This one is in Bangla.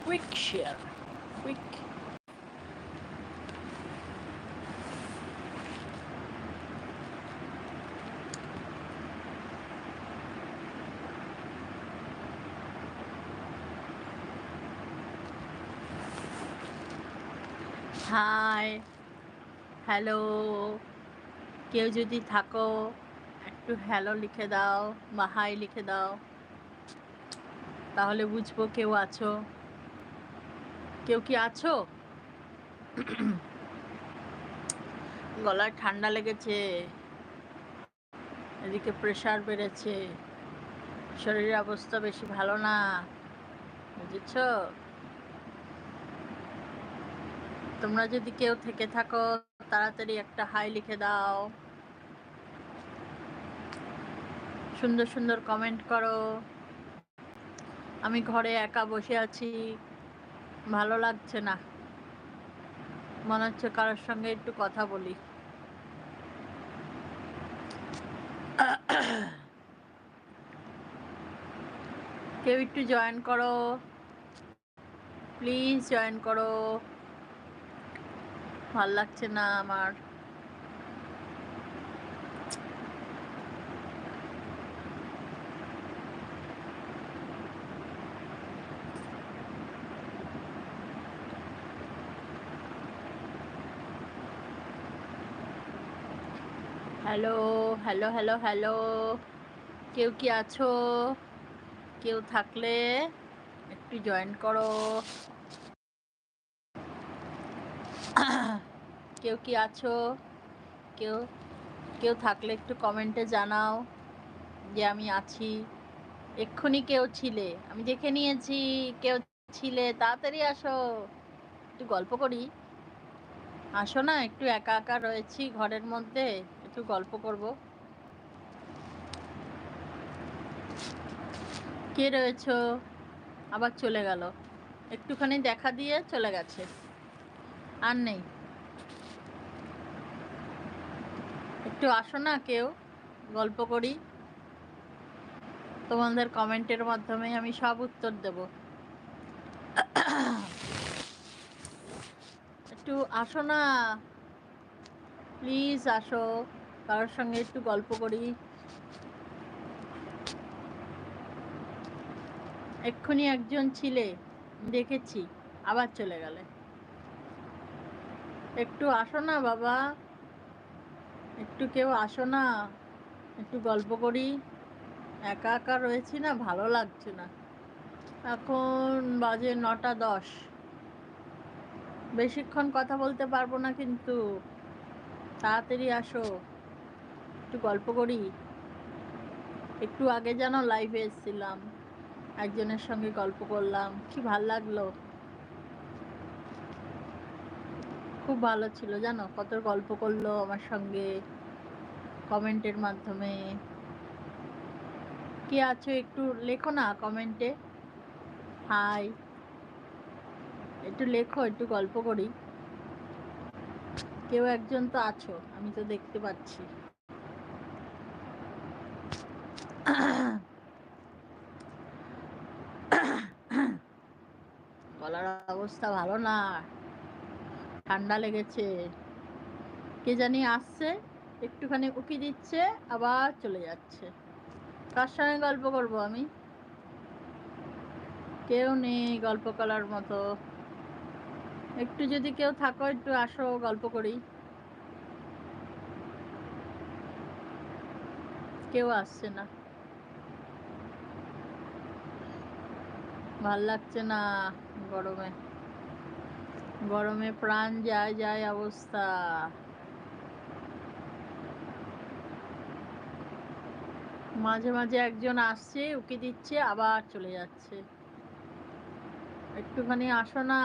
quick share, quick. Hi, hello, কেউ যদি থাকো একটু হ্যালো লিখে দাও বা হাই লিখে দাও, তাহলে বুঝবো কেউ আছো। কেউ কি আছো? গলায় ঠান্ডা লেগেছে, এদিকে প্রেশার বেড়েছে, শরীরের অবস্থা বেশি ভালো না, বুঝেছ? তোমরা যদি কেউ থেকে থাকো তাড়াতাড়ি একটা হাই লিখে দাও, সুন্দর সুন্দর কমেন্ট করো। আমি ঘরে একা বসে আছি, ভালো লাগছে না, মনে হচ্ছে কারোর সঙ্গে একটু কথা বলি। কেউ একটু জয়েন করো, প্লিজ জয়েন করো, ভাল লাগছে না আমার। হ্যালো, হ্যালো, হ্যালো, হ্যালো, কেউ কি আছো? কেউ থাকলে একটু জয়েন করো। কেউ কি আছো? কেউ কেউ থাকলে একটু কমেন্টে জানাও যে আমি আছি। এক্ষুনি কেউ ছিলে, আমি দেখে নিয়েছি কেউ ছিলে, তাড়াতাড়ি আসো, একটু গল্প করি। আসো না, একটু একা একা রয়েছি ঘরের মধ্যে, একটু গল্প করব। কে রয়েছো? আবার চলে গেল, একটুখানি দেখা দিয়ে চলে গেছে, আর নেই। একটু আসো না কেউ, গল্প করি। তোমাদের কমেন্টের মাধ্যমে আমি সব উত্তর দেব। একটু আসো না, প্লিজ আসো, কারোর সঙ্গে একটু গল্প করি। এক্ষুনি একজন ছিলে, দেখেছি, আবার চলে গেলে। একটু আসো না বাবা, একটু কেউ আসো না, একটু গল্প করি। একা একা রয়েছি না, ভালো লাগছে না। এখন বাজে 9টা 10, বেশিক্ষণ কথা বলতে পারবো না, কিন্তু তাড়াতাড়ি আসো, একটু গল্প করি। একটু আগে যেন লাইভে এসেছিলাম, একজনের সঙ্গে গল্প করলাম, কি ভাল লাগলো, খুব ভালো ছিল জানো, কত গল্প করলো আমার সঙ্গে কমেন্টের মাধ্যমে। কে আছো একটু লেখো না কমেন্টে, হাই, একটু লেখো, একটু গল্প করি। কেউ একজন তো আছো, আমি তো দেখতে পাচ্ছি। গলার অবস্থা ভালো না, ঠান্ডা লেগেছে, কে জানি আসছে, একটুখানি উকি দিচ্ছে, আবার চলে যাচ্ছে। কার সঙ্গে গল্প করব আমি? কেউ নেই গল্প করার মতো। একটু যদি কেউ থাকো, একটু আসো, গল্প করি। কেউ আসছে না, ভাল লাগছে না, গরমে গরমে প্রাণ যায় যায় অবস্থা। মাঝে মাঝে একজন আসছে, উকি দিচ্ছে, আবার চলে যাচ্ছে। একটুখানি আসো না,